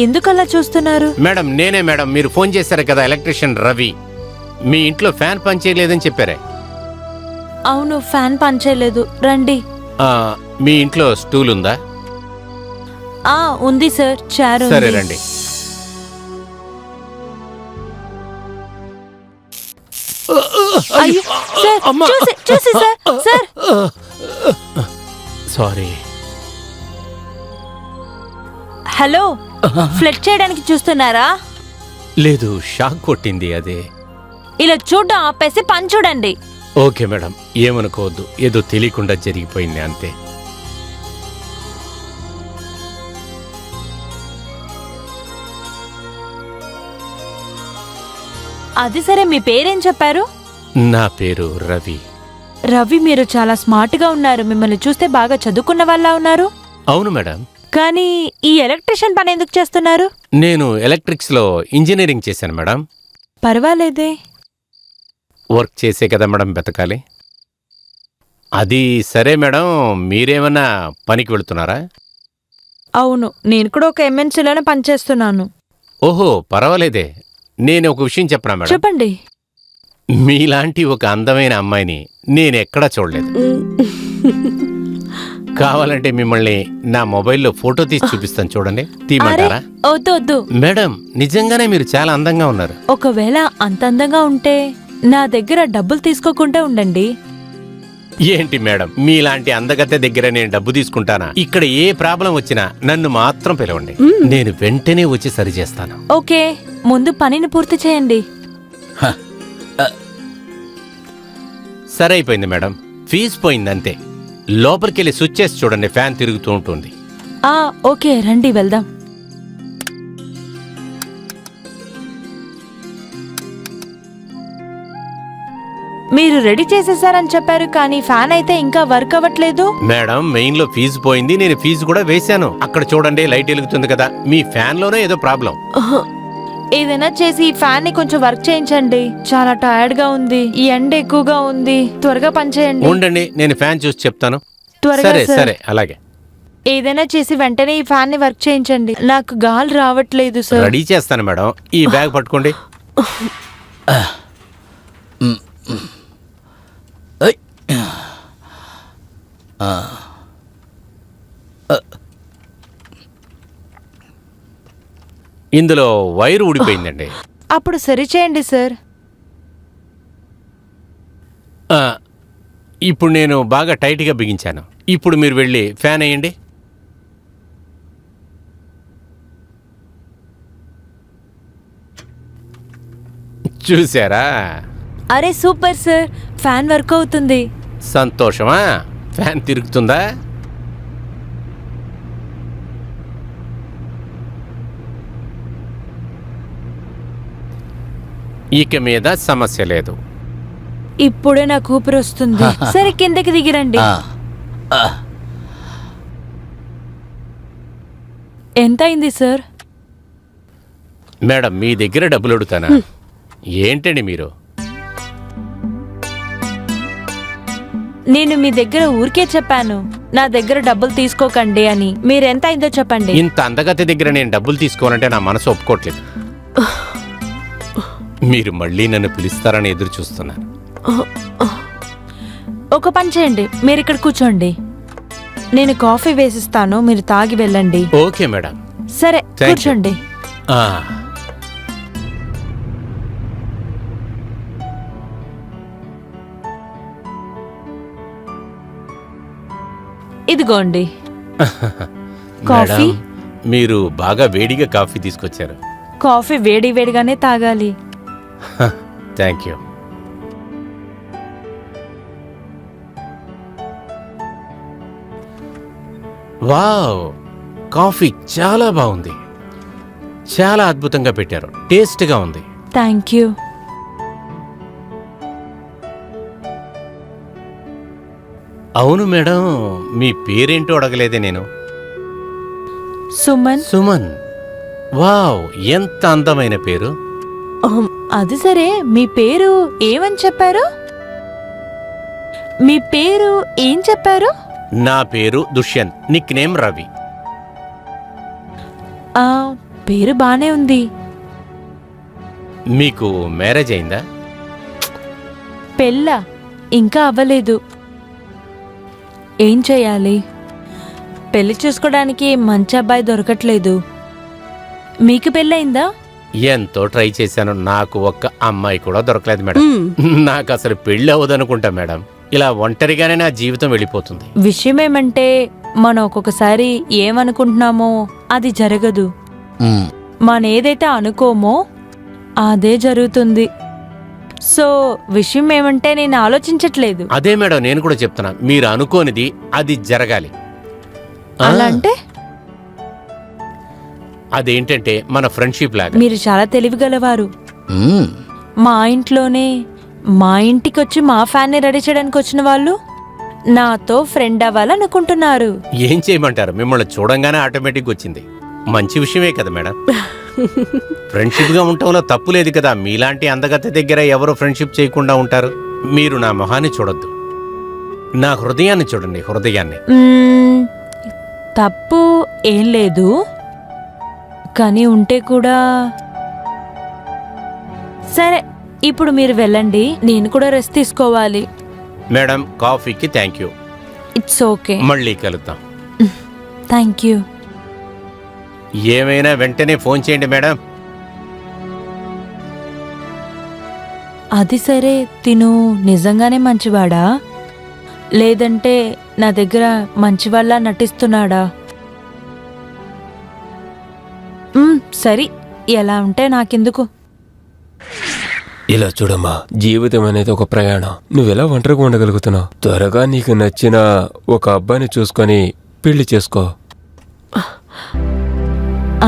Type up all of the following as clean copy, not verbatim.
ఎందుకలా చూస్తున్నారు? మేడం నేనే మేడం, మీరు ఫోన్ చేశారు కదా, ఎలక్ట్రీషియన్ రవి. మీ ఇంట్లో ఫ్యాన్ పనిచేయలేదని చెప్పారే. అవును, ఫ్యాన్ పనిచేయలేదు. రండి. మీ ఇంట్లో స్టూల్ ఉందా? ఉంది సార్, చైర్ ఉంది. సరే రండి. సారీ. హలో, ఫ్లడ్ చేయడానికి చూస్తున్నారా? లేదు, షాక్ కొట్టింది అదే. ఇలా చూడ్డం ఆపేసి పని చూడండి. ఓకే మేడం, ఏమనుకోవద్దు, ఏదో తెలియకుండా జరిగిపోయింది అంతే. అది సరే, మీ పేరేం చెప్పారు? నా పేరు రవి. రవి, మీరు చాలా స్మార్ట్ గా ఉన్నారు. మిమ్మల్ని చూస్తే బాగా చదువుకున్న వాళ్ళ ఉన్నారు. అవును మేడం. కానీ ఈ ఎలక్ట్రీషియన్ పని ఎందుకు చేస్తున్నారు? నేను ఎలక్ట్రిక్స్ లో ఇంజనీరింగ్ చేశాను మేడం. పర్వాలేదే, వర్క్ చేసే కదా మేడం బతకాలి. అది సరే మేడం, మీరేమన్నా పనికి వెళుతున్నారా? అవును, నేను కూడా ఒక ఎంఎన్సీలోనే పనిచేస్తున్నాను. ఓహో, పర్వాలేదే. నేను ఒక విషయం చెప్పనా మేడం? చెప్పండి. మీలాంటి ఒక అందమైన అమ్మాయిని నేనెక్కడా చూడలేదు. కావాలంటే మిమ్మల్ని నా మొబైల్లో ఫోటో తీసి చూపిస్తాను, చూడండి. తీయమంటారా? వద్దు. మేడం, నిజంగానే మీరు చాలా అందంగా ఉన్నారు. ఒకవేళ అంత అందంగా ఉంటే నా దగ్గర డబ్బులు తీసుకోకుండా ఉండండి. ఏంటి మేడం, మీలాంటి అందగత్తె దగ్గర నేను డబ్బు తీసుకుంటానా? ఇక్కడ ఏ ప్రాబ్లం వచ్చినా నన్ను మాత్రం పిలవండి, నేను వెంటనే వచ్చి సరి చేస్తాను. ఓకే, ముందు పనిని పూర్తి చేయండి. సరే, అయిపోయింది మేడం. ఫీజు పోయింది అంతే. లోపలికెళ్ళి స్విచ్ చేసి చూడండి, ఫ్యాన్ తిరుగుతూ ఉంటుంది. ఓకే, రండి వెళ్దాం. మీరు రెడీ చేసేసారని చెప్పారు, కానీ ఫ్యాన్ అయితే ఇంకా వర్క్ అవ్వట్లేదు. మేడం, మెయిన్ లో ఫీజు పోయింది, నేను ఫీజు కూడా వేశాను. అక్కడ చూడండి, లైట్ వెలుగుతుంది కదా. మీ ఫ్యాన్ లోనే ఏదో ప్రాబ్లం. ఏదైనా చేసి ఫ్యాన్ ని కొంచెం వర్క్ చేయించండి. చాలా టైర్డ్ గా ఉంది, ఈ ఎండ ఎక్కువగా ఉంది. త్వరగా పని చేయండి. ఉండండి, నేను ఫ్యాన్ చూసి చెప్తాను. త్వరగా. సరే, అలాగే. ఏదైనా చేసి వెంటనే ఈ ఫ్యాన్ ని వర్క్ చేయించండి. నాకు గాలి రావట్లేదు సార్. రెడీ చేస్తాను మేడం. ఈ బ్యాగ్ పట్టుకోండి. ఇందులో వైరు ఊడిపోయిందండి. అప్పుడు సరి చేయండి సార్. ఇప్పుడు నేను బాగా టైట్గా బిగించాను. ఇప్పుడు మీరు వెళ్ళి ఫ్యాన్ వేయండి. చూసారా? అరే సూపర్ సార్, ఫ్యాన్ వర్క్ అవుతుంది. సంతోషమా? ఫ్యాన్ తిరుగుతుందా? ఇక మీద సమస్య లేదు. ఇప్పుడే నాకు ఊపిరి వస్తుంది. సరే, కిందకి దిగిరండి. ఎంత అయింది సార్? మేడం, మీ దగ్గర డబ్బులు అడుగుతానా? ఏంటండి మీరు? నేను మీ దగ్గర ఊరికే చెప్పాను, నా దగ్గర డబ్బులు తీసుకోకండి అని. మీరెంత అయిందో చెప్పండి. ఇంత అందగతి దగ్గర నేను డబ్బులు తీసుకోవాలంటే నా మనసు ఒప్పుకోవట్లేదు. మీరు మళ్ళీ నన్ను పిలుస్తారని ఎదురు చూస్తున్నాను. ఒక పని చేయండి, మీరు ఇక్కడ కూర్చోండి. నేను కాఫీ వేసిస్తాను, మీరు తాగి వెళ్ళండి. Okay madam. సరే, కూర్చోండి. ఇదిగోండి కాఫీ. మీరు బాగా వేడిగా కాఫీ తీసుకొచ్చారు. కాఫీ వేడి వేడిగానే తాగాలి. Thank you. వావ్, కాఫీ చాలా బాగుంది. చాలా అద్భుతంగా పెట్టారు, టేస్ట్గా ఉంది. Thank you. అవును మేడం, మీ పేరేంటో అడగలేదే నేను. సుమన్. సుమన్, వావ్, ఎంత అందమైన పేరు. అది సరే, మీ పేరు ఏమని చెప్పారు? మీ పేరు ఏం చెప్పారు? నా పేరు దుష్యంత్, నిక్ నేమ్ రవి. ఆ పేరు బానే ఉంది. మీకు మ్యారేజ్ అయిందా? పెళ్ళా? ఇంకా అవ్వలేదు. ఏం చేయాలి? పెళ్లి చేసుకోవడానికి మంచి అబ్బాయి దొరకట్లేదు. మీకు పెళ్ళయిందా? ఎంతో ట్రై చేశాను, నాకు ఒక్క అమ్మాయి కూడా దొరకలేదు మేడం. నాకు అసలు పెళ్ళి అవ్వదనుకుంటా మేడం. ఇలా ఒంటరిగానే నా జీవితం వెళ్ళిపోతుంది. విషయం ఏమంటే మనం ఒక్కొక్కసారి ఏమనుకుంటున్నామో అది జరగదు. మనం ఏదైతే అనుకోమో అదే జరుగుతుంది. సో విషయం ఏమంటే నేను ఆలోచించట్లేదు. అదే మేడం నేను కూడా చెప్తున్నా, మీరు అనుకోనిది అది జరగాలి. అలా అంటే అదేంటంటే మన ఫ్రెండ్షిప్ లాగా. మీరు చాలా తెలివిగలవారు. మా ఇంట్లోనే మా ఇంటికి వచ్చి మా ఫ్యాన్ని రెడీ చేయడానికి వచ్చిన వాళ్ళు నాతో ఫ్రెండ్ అవ్వాలనుకుంటున్నారు. ఏం చేయమంటారు, మిమ్మల్ని చూడంగానే ఆటోమేటిక్ వచ్చింది. మంచి విషయమే కదా మేడం. ఫ్రెండ్షిప్ గా ఉండటంలో తప్పు లేదు కదా. మీలాంటి అందగత్తె దగ్గర ఎవరు ఫ్రెండ్షిప్ చేయకుండా ఉంటారు? మీరు నా మొహాన్ని చూడొద్దు, నా హృదయాన్ని చూడండి, హృదయాన్ని. తప్పు ఏం లేదు, కానీ ఉంటే కూడా సరే. ఇప్పుడు మీరు వెళ్ళండి, నేను కూడా రెస్ట్ తీసుకోవాలి. మేడం కాఫీకి థ్యాంక్ యూ. It's okay. మళ్ళీ కలుద్దాం. Thank you. ఏమైనా వెంటనే ఫోన్ చేయండి మేడం. అది సరే, తిను నిజంగానే మంచివాడా లేదంటే నా దగ్గర మంచివాళ్ళ నటిస్తున్నాడా? సరే, ఎలా ఉంటే నాకెందుకు. ఇలా చూడమ్మా, జీవితం అనేది ఒక ప్రయాణం. నువ్వెలా ఒంటరిగా ఉండగలుగుతున్నావు? త్వరగా నీకు నచ్చిన ఒక అబ్బాయిని చూసుకొని పెళ్లి చేసుకో.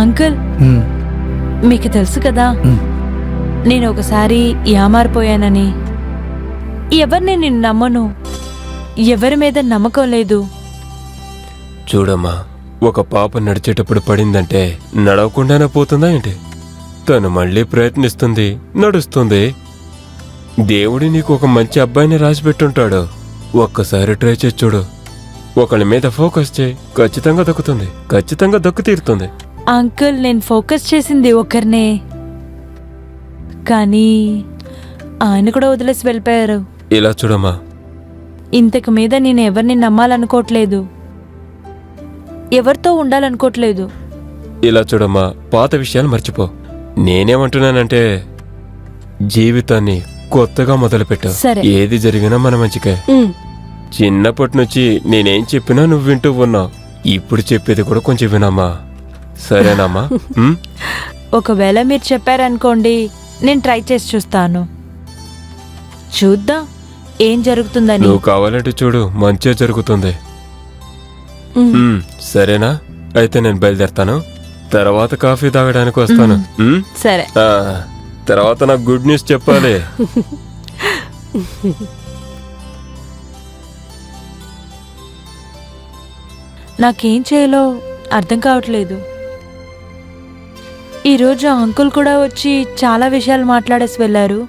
అంకుల్, మీకు తెలుసు కదా నేను ఒకసారి ఏమారిపోయానని. ఎవరిని నేను నమ్మను, ఎవరి మీద నమ్మకం లేదు. చూడమ్మా, ఒక పాప నడిచేటప్పుడు పడిందంటే నడవకుండానే పోతుందా ఏంటి? తను మళ్ళీ ప్రయత్నిస్తుంది, నడుస్తుంది. దేవుడి నీకు ఒక మంచి అబ్బాయిని రాసిపెట్టుంటాడు. ఒక్కసారి ట్రై చేసి చూడు. ఒకళ్ళ మీద ఫోకస్ చేయి, ఖచ్చితంగా దక్కుతుంది, ఖచ్చితంగా దక్కు తీరుతుంది. అంకుల్, నేను ఫోకస్ చేసింది ఒకరినే, కానీ ఆయన కూడా వదిలేసి వెళ్ళిపోయారు. ఇలా చూడమ్మా, ఇంతకు మీద నేను ఎవరిని నమ్మాలనుకోవట్లేదు, ఎవరితో ఉండాలనుకోవట్లేదు. ఇలా చూడమ్మా, పాత విషయాలు మర్చిపో. నేనేమంటున్నానంటే జీవితాన్ని కొత్తగా మొదలుపెట్టు. సరే. ఏది జరిగినా మన మంచికే. చిన్నప్పటి నుంచి నేనేం చెప్పినా నువ్వు వింటూ ఉన్నావు. ఇప్పుడు చెప్పేది కూడా కొంచెం వినమ్మా, సరేనమ్మా? ఒకవేళ మీరు చెప్పారనుకోండి, నేను ట్రై చేసి చూస్తాను. చూద్దాం ఏం జరుగుతుందని. నువ్వు కావాలంటే చూడు, మంచే జరుగుతుంది. సరేనా? అయితే నేను బయలుదేరతాను. తర్వాత కాఫీ తాగడానికి వస్తాను. సరే. తర్వాత నాకు గుడ్ న్యూస్ చెప్పాలి. నాకేం చేయాలో అర్థం కావట్లేదు. ఈరోజు అంకుల్ కూడా వచ్చి చాలా విషయాలు మాట్లాడేసి వెళ్ళారు.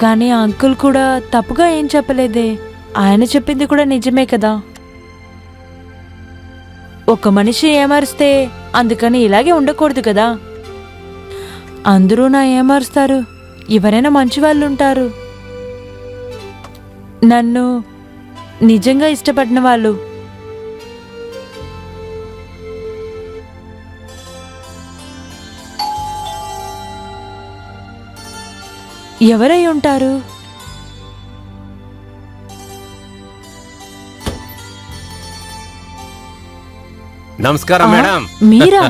కానీ ఆ అంకుల్ కూడా తప్పుగా ఏం చెప్పలేదే. ఆయన చెప్పింది కూడా నిజమే కదా. ఒక మనిషి ఏమారుస్తే అందుకని ఇలాగే ఉండకూడదు కదా. అందరూ నా ఏమారుస్తారు, ఎవరైనా మంచి వాళ్ళు ఉంటారు. నన్ను నిజంగా ఇష్టపడిన వాళ్ళు. ఎవరై ఉంటారు? నమస్కారం మేడం. మీరా?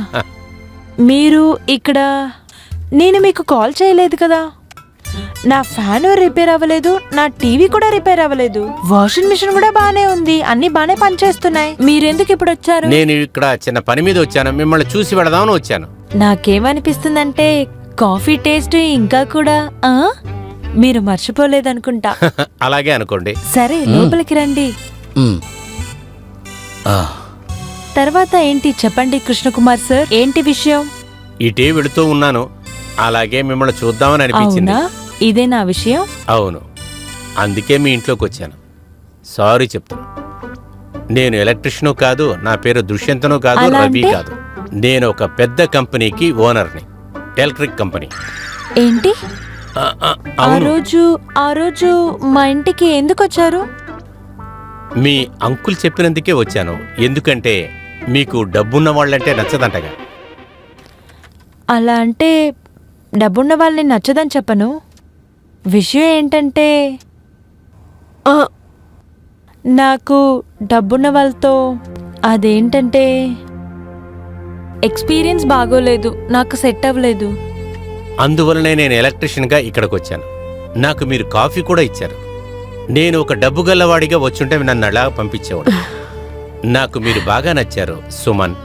మీరు ఇక్కడ? నేను మీకు కాల్ చేయలేదు కదా. నా ఫ్యాన్ రిపేర్ అవ్వలేదు, నా టీవీ కూడా రిపేర్ అవ్వలేదు, వాషింగ్ మిషన్ కూడా బానే ఉంది, అన్ని బానే పనిచేస్తున్నాయి. మీరెందుకు ఇప్పుడు వచ్చారు? నేను ఇక్కడ చిన్న పని మీద వచ్చాను, మిమ్మల్ని చూసి వెళదామని వచ్చాను. నాకేమనిపిస్తుందంటే కాఫీ టేస్ట్ ఇంకా కూడా మీరు మర్చిపోలేదనుకుంటా. అలాగే అనుకోండి. సరే, లోపలికి రండి. తర్వాత ఏంటి చెప్పండి కృష్ణకుమార్ సార్, ఏంటి విషయం? ఇటే వెళుతూ ఉన్నాను, అలాగే మిమ్మల్ని చూద్దామని అనిపించింది. అవునా? ఇదే నా విషయం? అవును, అందుకే మీ ఇంట్లోకి వచ్చాను. సారీ చెప్తాను. నేను ఎలక్ట్రిషియను కాదు, నా పేరు దుష్యంతను కాదు, అలా రవి అంటే? కాదు. నేను ఒక పెద్ద కంపెనీకి ఓనర్ని, ఎలక్ట్రిక్ కంపెనీ. ఏంటి ఆ, ఆ, ఆ అవును. రోజు మా ఇంటికి ఎందుకు వచ్చారు? మీ అంకుల్ చెప్పినందుకే వచ్చాను. ఎందుకంటే మీకు డబ్బున్న వాళ్ళంటే నచ్చదంటగా. అలా అంటే డబ్బున్న వాళ్ళని నచ్చదని చెప్పను. విషయం ఏంటంటే నాకు డబ్బున్న వాళ్ళతో అదేంటంటే ఎక్స్పీరియన్స్ బాగోలేదు, నాకు సెట్ అవ్వలేదు. అందువలనే నేను ఎలక్ట్రిషియన్గా ఇక్కడికి వచ్చాను. నాకు మీరు కాఫీ కూడా ఇచ్చారు. నేను ఒక డబ్బు గల్లవాడిగా వచ్చుంటే నన్ను అలా పంపించేవాడు. నాకు మీరు బాగా నచ్చారు సుమన్.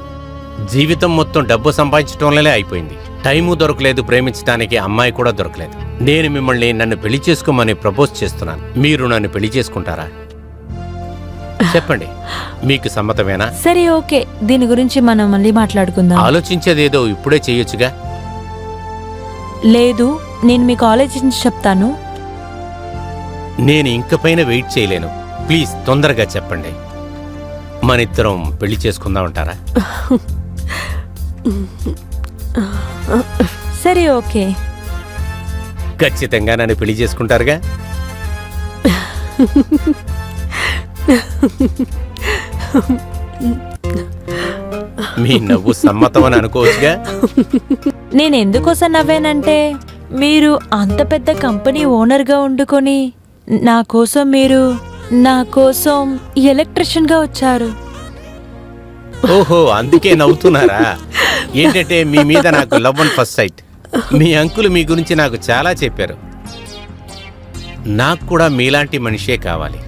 జీవితం మొత్తం డబ్బు సంపాదించడంలోనే అయిపోయింది. టైము దొరకలేదు, ప్రేమించడానికి అమ్మాయి కూడా దొరకలేదు. నేను మిమ్మల్ని నన్ను పెళ్లి చేసుకోమని ప్రపోజ్ చేస్తున్నాను. మీరు నన్ను పెళ్లి చేసుకుంటారా? చెప్పండి, మీకు సమ్మతమేనా? సరే, ఓకే, దీని గురించి మనం మళ్ళీ మాట్లాడుకుందాం. ఆలోచించేదేదో ఇప్పుడే చేయొచ్చుగా. లేదు, నేను మీకు ఆలోచించి చెప్తాను. నేను ఇంక పైన వెయిట్ చేయలేను. ప్లీజ్ తొందరగా చెప్పండి. మనిద్దరం పెళ్లి చేసుకుందాం అంటారా? సరే, ఓకే. ఖచ్చితంగా నన్ను పెళ్లి చేసుకుంటారుగా? మీ నవ్వు సమ్మతం అని అనుకోవచ్చుగా. నేను ఎందుకోసం నవ్వానంటే మీరు అంత పెద్ద కంపెనీ ఓనర్గా వండుకొని నా కోసం ఎలక్ట్రిషియన్గా వచ్చారు. ఓహో, అందుకే నవ్వుతున్నారా? ఏంటంటే మీ మీద నాకు లవ్ అండ్ ఫస్ట్ సైట్. మీ అంకుల్ మీ గురించి నాకు చాలా చెప్పారు. నాకు కూడా మీలాంటి మనిషే కావాలి.